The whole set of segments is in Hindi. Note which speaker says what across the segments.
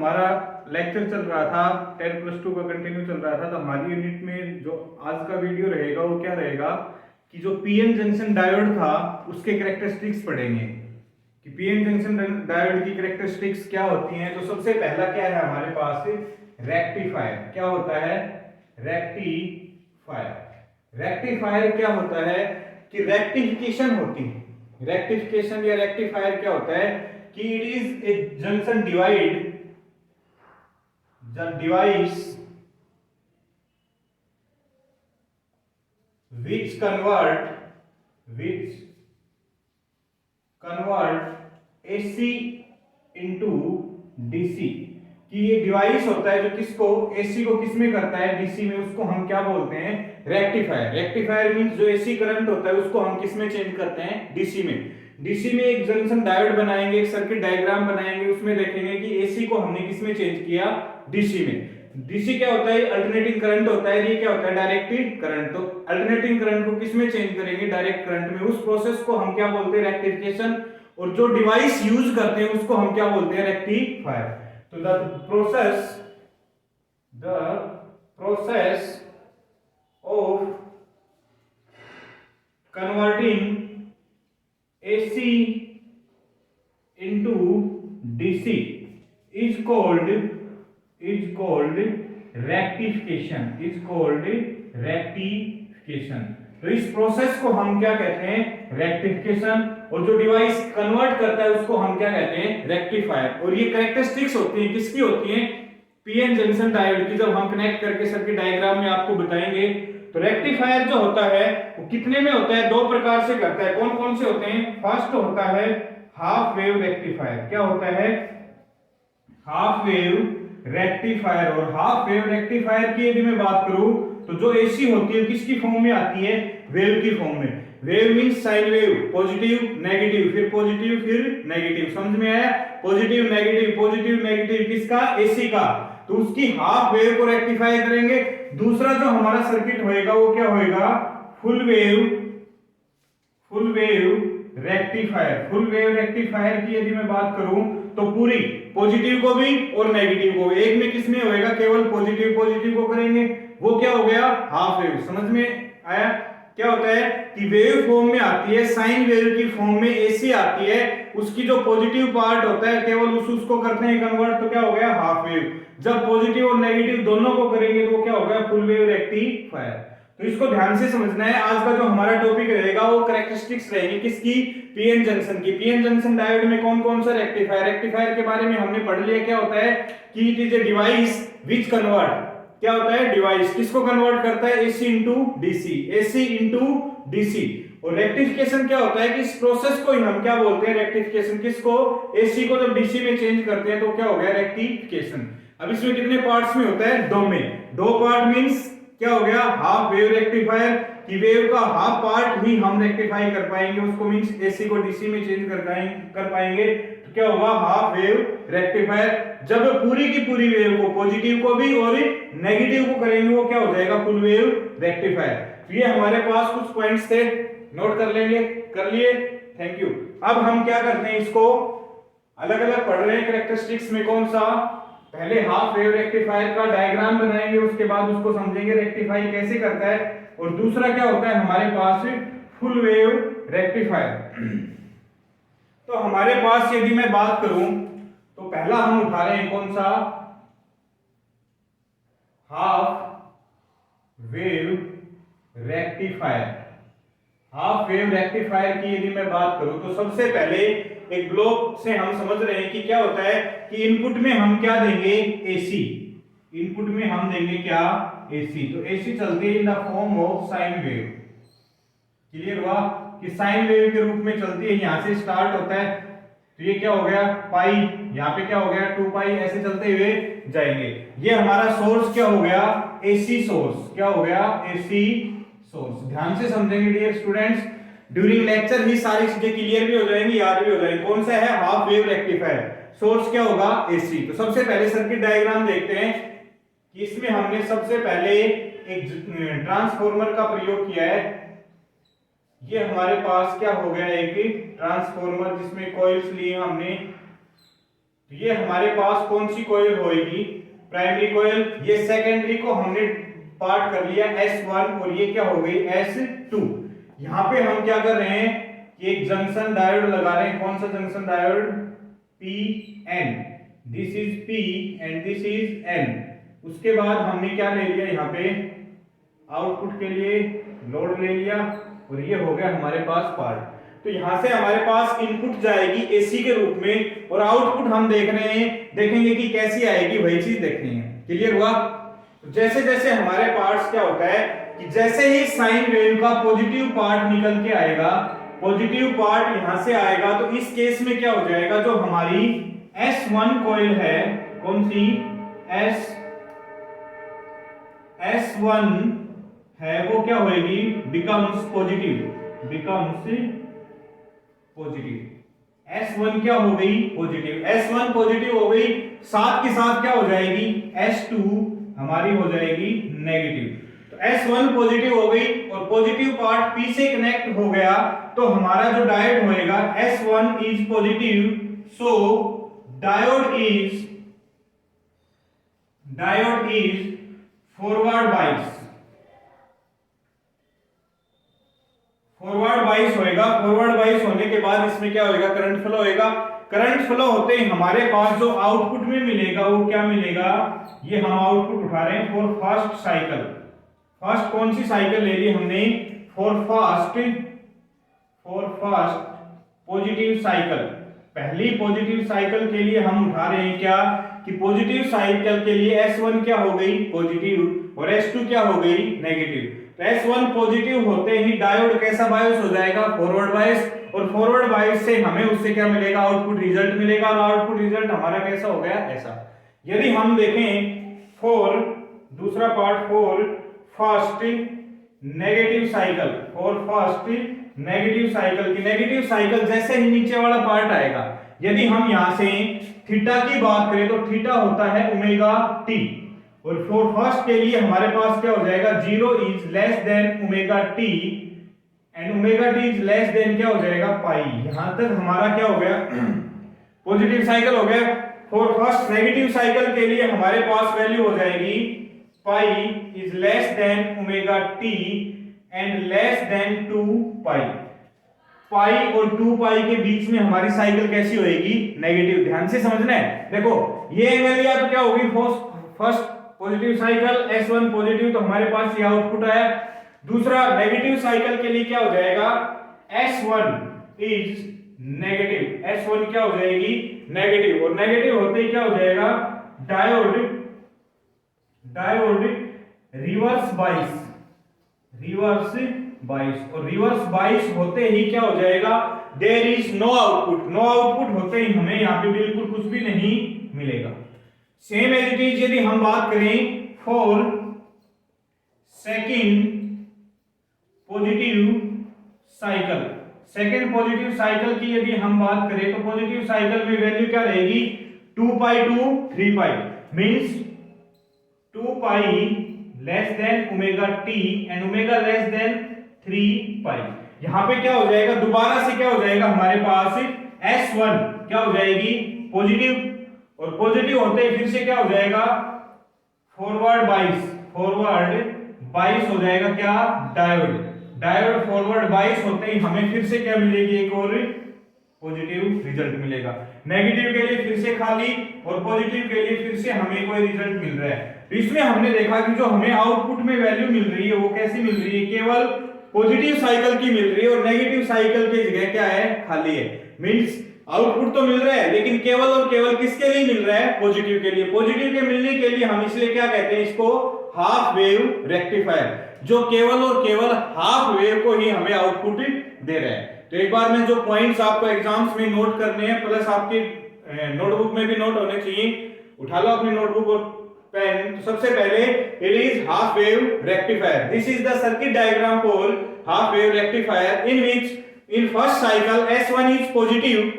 Speaker 1: हमारा लेक्चर चल रहा था 10+2 का कंटिन्यू चल रहा था, तो हमारी यूनिट में जो आज का वीडियो रहेगा वो क्या रहेगा कि जो पीएन जंक्शन डायोड था उसके कैरेक्टरिस्टिक्स पढ़ेंगे कि पीएन जंक्शन डायोड की कैरेक्टरिस्टिक्स क्या होती हैं। तो सबसे पहला क्या है हमारे पास, रेक्टिफायर। क्या होता है? रेक्टिफायर। रेक्टिफायर क्या होता है कि रेक्टिफिकेशन होती है। रेक्टिफिकेशन या रेक्टिफायर क्या होता है कि it is a junction divide the device which convert AC into DC। कि ये डिवाइस होता है जो किसको, AC को किस में करता है, DC में। उसको हम क्या बोलते हैं? रेक्टिफायर। रेक्टिफायर मींस जो AC करंट होता है उसको हम किस में चेंज करते हैं? DC में। DC में एक जंक्शन डायोड बनाएंगे, एक सर्किट डायग्राम बनाएंगे, उसमें देखेंगे कि AC को हमने किस में चेंज किया? DC में। DC क्या होता है? अल्टरनेटिंग करंट होता है। ये क्या होता है? Direct current. तो अल्टरनेटिंग करंट को किस में चेंज करेंगे? डायरेक्ट करंट में। उस प्रोसेस को हम क्या बोलते हैं? रेक्टिफिकेशन। और जो डिवाइस यूज करते हैं उसको हम क्या बोलते हैं? रेक्टिफायर। तो the process of converting AC into DC is called rectification। तो इस प्रोसेस को हम क्या कहते हैं? रेक्टिफिकेशन। और जो डिवाइस कन्वर्ट करता है उसको हम क्या कहते हैं? रेक्टिफायर। और ये कैरेक्टरिस्टिक्स होती हैं, किसकी होती हैं? पीएन जंक्शन डायोड की। जब हम कनेक्ट करके सर्किट डायग्राम में आपको बताएंगे तो रेक्टिफायर जो होता है वो कितने में होता है? दो प्रकार से करता है। कौन कौन से होते हैं? फर्स्ट होता है हाफ वेव रेक्टिफायर। क्या होता है? Half wave rectifier. और हाफ वेव रेक्टिफायर की यदि मैं बात करूं तो जो एसी होती है किसकी फॉर्म में आती है? वेव की फॉर्म में। Wave means sine wave, positive negative, फिर पॉजिटिव फिर नेगेटिव। समझ में आया? पॉजिटिव नेगेटिव किसका? एसी का। तो उसकी हाफ वेव को रेक्टिफाई करेंगे। दूसरा जो हमारा सर्किट होएगा वो क्या होएगा? Full wave rectifier. Full wave rectifier की यदि मैं बात करूं तो पूरी पॉजिटिव को भी और नेगेटिव को भी। एक में किसमें होएगा? केवल पॉजिटिव को करेंगे। वो क्या हो गया? Half wave. समझ में आया? क्या होता है कि वेव फॉर्म में आती है, साइन वेव की फॉर्म में एसी आती है। उसकी जो पॉजिटिव पार्ट होता है केवल उसको करते हैं कन्वर्ट, तो क्या हो गया? Half wave. जब पॉजिटिव और नेगेटिव दोनों को करेंगे तो क्या हो गया? Full wave rectifier. तो इसको ध्यान से समझना है। आज का जो हमारा टॉपिक रहेगा वो कैरेक्टरिस्टिक्स रहेगी किसकी? पीएन जंक्शन की। पीएन जंक्शन डायोड में कौन कौन सा रेक्टिफायर? रेक्टिफायर के बारे में हमने पढ़ लिया। क्या होता है कि it is a device which convert. क्या होता है? डिवाइस किसको कन्वर्ट करता है? AC into DC. और रेक्टिफिकेशन क्या होता है कि इस प्रोसेस को ही हम क्या बोलते हैं? रेक्टिफिकेशन। किसको? एसी को जब डीसी में चेंज करते हैं तो क्या हो गया? रेक्टिफिकेशन। अब इसमें कितने पार्ट्स में होता है? दो में। दो पार्ट मींस क्या हो गया? हाफ वेव रेक्टिफायर की वेव का हाफ पार्ट ही हम रेक्टिफाई कर पाएंगे, उसको मींस एसी को डीसी में चेंज कर पाएंगे। तो क्या होगा? Half wave rectifier. जब पूरी की पूरी वेव को, पॉजिटिव को भी और नेगेटिव को करेंगे वो क्या हो जाएगा? Full wave rectifier. तो ये हमारे पास कुछ पॉइंट्स थे, नोट कर लेंगे। कर लिए? Thank you. अब हम क्या करते हैं, इसको अलग अलग पढ़ रहे हैं। कैरेक्टरिस्टिक्स में कौन सा? पहले हाफ वेव रेक्टिफायर का डायग्राम बनाएंगे, उसके बाद उसको समझेंगे रेक्टिफाई कैसे करता है। और दूसरा क्या होता है हमारे पास? Full wave rectifier. तो हमारे पास यदि मैं बात करूं तो पहला हम उठा रहे हैं कौन सा? Half wave rectifier. Half wave rectifier की यदि मैं बात करूं तो सबसे पहले एक ब्लॉक से हम समझ रहे हैं कि क्या होता है कि इनपुट में हम क्या देंगे? एसी। इनपुट में हम देंगे क्या? एसी। तो एसी चलती है in the form of sine wave. Clear हुआ कि साइन वेव के रूप में चलती है। यहां से स्टार्ट होता है तो ये क्या हो गया? पाई। यहाँ पे क्या हो गया? 2 पाई। ऐसे चलते हुए जाएंगे। ये हमारा सोर्स क्या हो गया? AC source. क्या हो गया? AC source. ध्यान से समझेंगे डियर स्टूडेंट्स। ड्यूरिंग लेक्चर ही सारी चीजें क्लियर भी हो जाएंगी, याद भी हो जाएंगी। कौन सा है? Half wave rectifier. सोर्स क्या होगा? एसी। तो सबसे पहले सर्किट डायग्राम देखते हैं कि इसमें हमने सबसे पहले एक ट्रांसफॉर्मर का प्रयोग किया है। ये हमारे पास क्या हो गया? एक ट्रांसफॉर्मर जिसमें कॉइल्स लिए हमने तो ये हमारे पास कौन सी कॉइल होगी, प्राइमरी कॉइल। ये सेकेंडरी को हमने पार्ट कर लिया S1 और ये क्या हो गई S2। यहां पे हम क्या कर रहे हैं कि एक जंक्शन डायोड लगा रहे हैं। कौन सा junction diode, PN, this is P and this is N। उसके बाद हमने क्या ले लिया यहाँ पे, आउटपुट के लिए लोड ले लिया और ये हो गया हमारे पास पार्ट। तो यहां से हमारे पास इनपुट जाएगी AC के रूप में और आउटपुट हम देख रहे हैं, देखेंगे कि कैसी आएगी, वही चीज देखनी है। क्लियर हुआ। तो जैसे जैसे हमारे पार्ट्स क्या होता है कि जैसे ही साइन वेव का पॉजिटिव पार्ट निकल के आएगा, पॉजिटिव पार्ट यहां से आएगा, तो इस केस में क्या हो जाएगा, जो हमारी S1 कॉइल है, कौन सी S1 है, वो क्या होगी, बिकम्स पॉजिटिव, S1 क्या हो गई, पॉजिटिव। S1 पॉजिटिव हो गई, साथ के साथ क्या हो जाएगी, S2 हमारी हो जाएगी नेगेटिव। तो S1 पॉजिटिव हो गई और पॉजिटिव पार्ट P से कनेक्ट हो गया, तो हमारा जो डायोड होएगा S1 is positive, so diode is forward बाइस होएगा। फॉरवर्ड बाइस होने के बाद इसमें क्या होएगा, करंट फ्लो होएगा। करंट फ्लो होते ही हमारे पास जो आउटपुट में मिलेगा वो क्या मिलेगा, ये हम आउटपुट उठा रहे हैं फॉर फर्स्ट साइकिल। फर्स्ट कौन सी साइकिल ले ली हमने, फॉर फर्स्ट पॉजिटिव साइकिल। पहली पॉजिटिव साइकिल के लिए हम उठा रहे हैं क्या, कि पॉजिटिव साइकिल के लिए S1 क्या हो गई, पॉजिटिव, और S2 क्या हो गई, नेगेटिव। तो S1 पॉजिटिव होते ही डायोड कैसा बायस हो जाएगा, फॉरवर्ड बायस, और फॉरवर्ड बायस से हमें उससे क्या मिलेगा, आउटपुट रिजल्ट मिलेगा, और आउटपुट रिजल्ट हमारा कैसा हो गया, ऐसा। यदि हम देखें फॉर दूसरा part, for first negative cycle, की नेगेटिव साइकिल जैसे ही नीचे वाला पार्ट आएगा, यदि हम यहां से थीटा की बात करें तो थीटा होता है ओमेगा टी, और फॉर फर्स्ट के लिए हमारे पास क्या हो जाएगा, 0 is less than omega t and omega t is less then क्या हो जाएगा, पाई। यहां तक हमारा क्या हो गया, पॉजिटिव साइकिल हो गया। फॉर फर्स्ट नेगेटिव साइकिल के लिए हमारे पास वैल्यू हो जाएगी pi is less than omega t and less than 2 पाई। पाई और 2 पाई के बीच में हमारी साइकिल कैसी होएगी, नेगेटिव। ध्यान से समझना है। देखो ये एंगल लिया तो क्या होगी, first positive cycle S1 positive, तो हमारे पास ये आउटपुट आया। दूसरा नेगेटिव साइकिल के लिए क्या हो जाएगा, S1 इज नेगेटिव, S1 क्या हो जाएगी, नेगेटिव, और नेगेटिव होते ही क्या हो जाएगा, डायोड रिवर्स बाइस, और रिवर्स बाइस होते ही क्या हो जाएगा, देयर इज नो आउटपुट होते ही हमें यहाँ पे बिल्कुल कुछ भी नहीं मिलेगा। सेम एज इट इज यदि हम बात करें फॉर सेकंड पॉजिटिव साइकिल की यदि हम बात करें तो पॉजिटिव साइकिल में वैल्यू क्या रहेगी, 2 pi to 3 pi, means 2 pi less than omega t and omega less than 3 pi. यहां पे क्या हो जाएगा, दोबारा से क्या हो जाएगा, हमारे पास S1 क्या हो जाएगी, पॉजिटिव, और पॉजिटिव होते ही फिर से क्या हो जाएगा, फॉरवर्ड बाइस हो जाएगा क्या, डायोड फॉरवर्ड बाइस होते ही हमें फिर से क्या मिलेगी, एक और पॉजिटिव रिजल्ट मिलेगा। नेगेटिव के लिए फिर से खाली और पॉजिटिव के लिए फिर से हमें कोई रिजल्ट मिल रहा है। तो इसमें हमने देखा कि जो हमें आउटपुट में वैल्यू मिल रही है वो कैसी मिल रही है, केवल पॉजिटिव साइकिल की मिल रही है, और नेगेटिव साइकिल की जगह क्या है, खाली है। मींस आउटपुट तो मिल रहा है लेकिन केवल और केवल किसके लिए मिल रहा है, पॉजिटिव के लिए। पॉजिटिव के मिलने के लिए हम इसलिए क्या कहते हैं, इसको हाफ वेव रेक्टिफायर, जो केवल और केवल हाफ वेव को ही हमें आउटपुट दे रहा है। तो एक बार में जो पॉइंट्स आपको एग्जाम्स में नोट करने हैं, प्लस आपके नोटबुक में भी नोट होने चाहिए, उठा लो अपनी नोटबुक और पेन। तो सबसे पहले it is half wave rectifier, this is the circuit diagram for half wave rectifier in which in first cycle S1 is positive,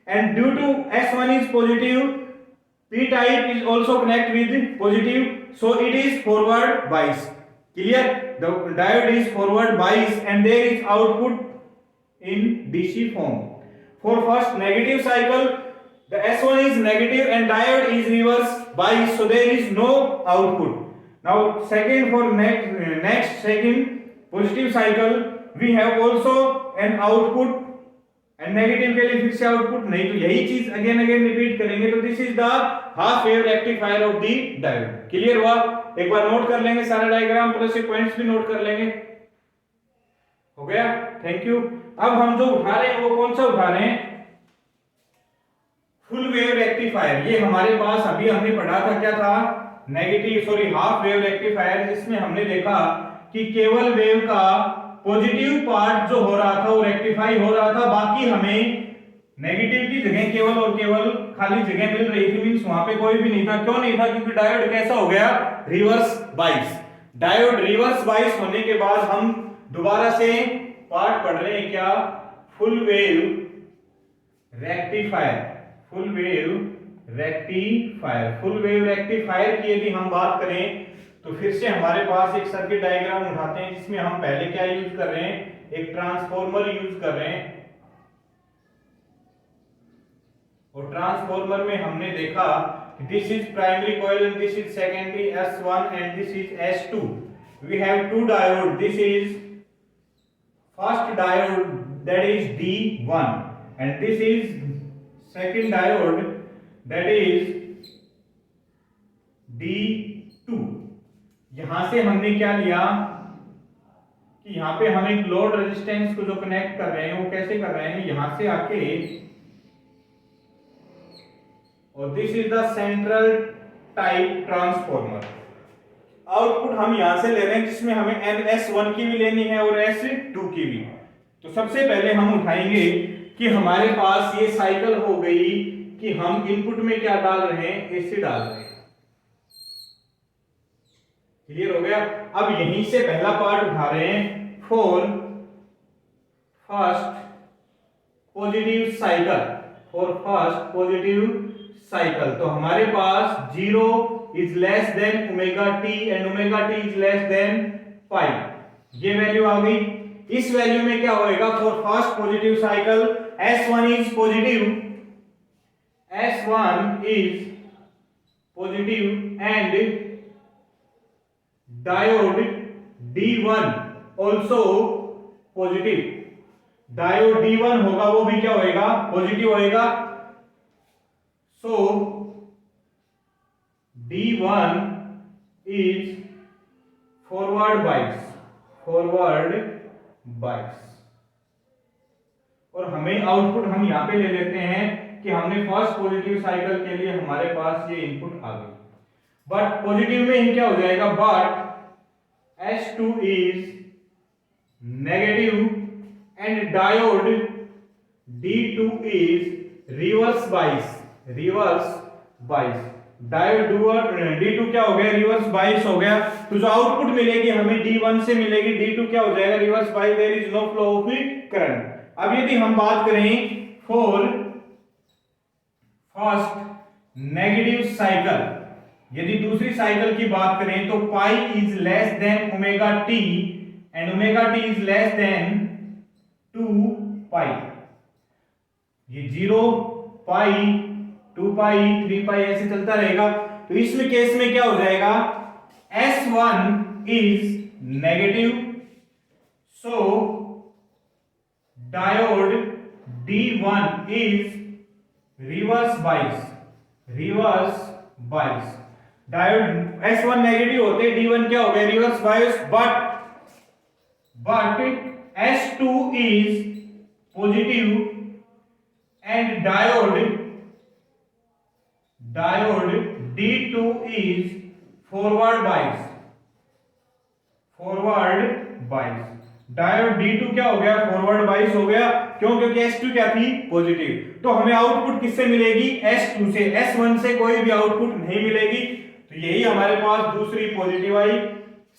Speaker 1: and due to S1 is positive, P type is also connect with positive, so it is forward bias. Clear? The diode is forward bias and there is output in DC form. For first negative cycle, The S1 is negative and diode is reverse bias, so there is no output. Now second, for next second positive cycle we have also an output, and negative के लिए फिर से आउटपुट नहीं, तो यही चीज अगेन रिपीट करेंगे। तो this is the half wave rectifier of the diode. Clear हुआ? एक बार नोट कर लेंगे सारा डायग्राम, प्लस ये पॉइंट्स भी नोट कर लेंगे। हो गया? Thank you. अब हम जो उठा रहे हैं वो कौन सा उठा रहे हैं? Full wave rectifier. ये हमारे पास अभी हमने पढ़ा था, क्या था? हाफ वेव रेक्टिफायर, जिसमें हमने देखा कि केवल वेव का पॉजिटिव पार्ट जो हो रहा था वो रेक्टिफाई हो रहा था, बाकी हमें नेगेटिव की जगह केवल और केवल खाली जगह मिल रही थी, मींस वहां पे कोई भी नहीं था। क्यों नहीं था? क्योंकि डायोड कैसा हो गया? Reverse bias. Diode reverse bias होने के बाद हम दोबारा से पार्ट पढ़ रहे हैं, क्या? Full wave rectifier. Full wave rectifier. Full wave rectifier की यदि हम बात करें तो फिर से हमारे पास एक सर्किट डायग्राम उठाते हैं, जिसमें हम पहले क्या यूज कर रहे हैं? एक ट्रांसफॉर्मर यूज कर रहे हैं। और ट्रांसफॉर्मर में हमने देखा कि this is primary coil and this is secondary S1 and this is S2। We have two diode. This is first diode, that is D1 and this is second diode, that is D2। यहां से हमने क्या लिया कि यहां पे हम एक लोड रेजिस्टेंस को जो कनेक्ट कर रहे हैं वो कैसे कर रहे हैं? यहां से आके, और this is the central type transformer. Output हम यहां से ले रहे हैं, जिसमें हमें S1 की भी लेनी है और S2 की भी। तो सबसे पहले हम उठाएंगे कि हमारे पास ये साइकिल हो गई कि हम इनपुट में क्या डाल रहे हैं? AC डाल रहे हैं। क्लियर हो गया? अब यहीं से पहला पार्ट उठा रहे हैं, for first positive cycle. For first positive cycle तो हमारे पास 0 is less than omega t and omega t is less than pi. ये वैल्यू आ गई। इस वैल्यू में क्या होएगा? For first positive cycle S1 is positive, S1 is positive and diode D1 also positive। Diode D1 होगा वो भी क्या होएगा? पॉजिटिव होएगा। So D1 is forward bias. Forward bias. और हमें आउटपुट हम यहां पे ले लेते हैं कि हमने फर्स्ट पॉजिटिव साइकिल के लिए हमारे पास ये इनपुट आ गई। बट पॉजिटिव में ही क्या हो जाएगा? But S2 is negative and diode D2 is reverse bias। reverse bias। Diode D2 क्या हो गया? रिवर्स बाइस हो गया। तो जो आउटपुट मिलेगी हमें D1 से मिलेगी, D2 क्या हो जाएगा? Reverse bias. There is no flow of current. अब यदि हम बात करें फॉर फर्स्ट नेगेटिव साइकिल, यदि दूसरी साइकिल की बात करें तो pi is less than omega t and omega t is less then 2 पाई। ये 0 पाई 2 पाई 3 पाई ऐसे चलता रहेगा। तो इसमें केस में क्या हो जाएगा? S1 is negative, so diode D1 is reverse bias. Reverse bias. Diode S1 negative होते, D1 क्या हो गया? Reverse bias. But S2 is positive and diode D2 is forward bias. Forward बाइस। डायोड D2 क्या हो गया? फॉरवर्ड बाइस हो गया। क्यों? क्योंकि S2 क्या थी? पॉजिटिव। तो हमें आउटपुट किससे मिलेगी? S2 से। S1 से कोई भी आउटपुट नहीं मिलेगी। तो यही हमारे पास दूसरी पॉजिटिव आई।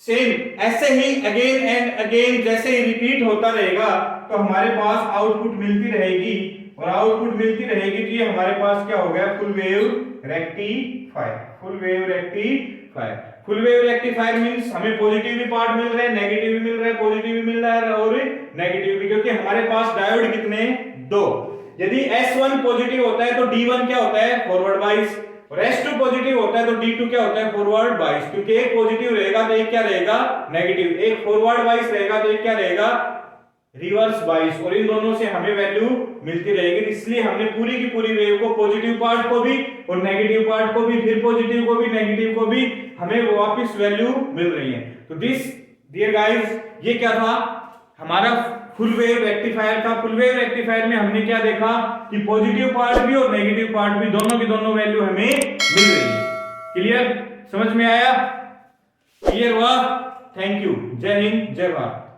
Speaker 1: सेम ऐसे ही अगेन एंड अगेन जैसे ही रिपीट होता रहेगा तो हमारे पास आउटपुट मिलती रहेगी, और आउटपुट मिलती रहेगी तो ये हमारे पास क्या हो गया? Full wave rectifier. Full wave rectifier. Full wave rectifier means हमें पॉजिटिव भी पार्ट मिल रहा है, नेगेटिव भी मिल रहा है, पॉजिटिव भी मिल रहा है और नेगेटिव भी, क्योंकि हमारे पास डायोड कितने? 2। यदि S1 पॉजिटिव होता है तो D1 क्या होता है, फॉरवर्ड बाइस, और S2 पॉजिटिव होता है तो D2 क्या होता है, फॉरवर्ड बाइस। क्योंकि एक पॉजिटिव रहेगा तो एक क्या रहेगा, नेगेटिव, एक फॉरवर्ड बाइस रहेगा तो एक क्या रहेगा, रिवर्स बाइस, और इन दोनों से हमें वैल्यू मिलती रहेगी। इसलिए हमने पूरी की पूरी वेव को, पॉजिटिव पार्ट को भी और नेगेटिव पार्ट को भी, फिर पॉजिटिव को भी नेगेटिव को भी, हमें वापस वैल्यू मिल रही है। तो दिस डियर गाइस, ये क्या था हमारा फुल वेव रेक्टिफायर था। फुल वेव रेक्टिफायर में हमने क्या देखा कि पॉजिटिव पार्ट भी और नेगेटिव पार्ट भी, दोनों की दोनों वैल्यू हमें मिल रही है। क्लियर, समझ में आया, क्लियर हुआ? थैंक यू, जय हिंद, जय भारत।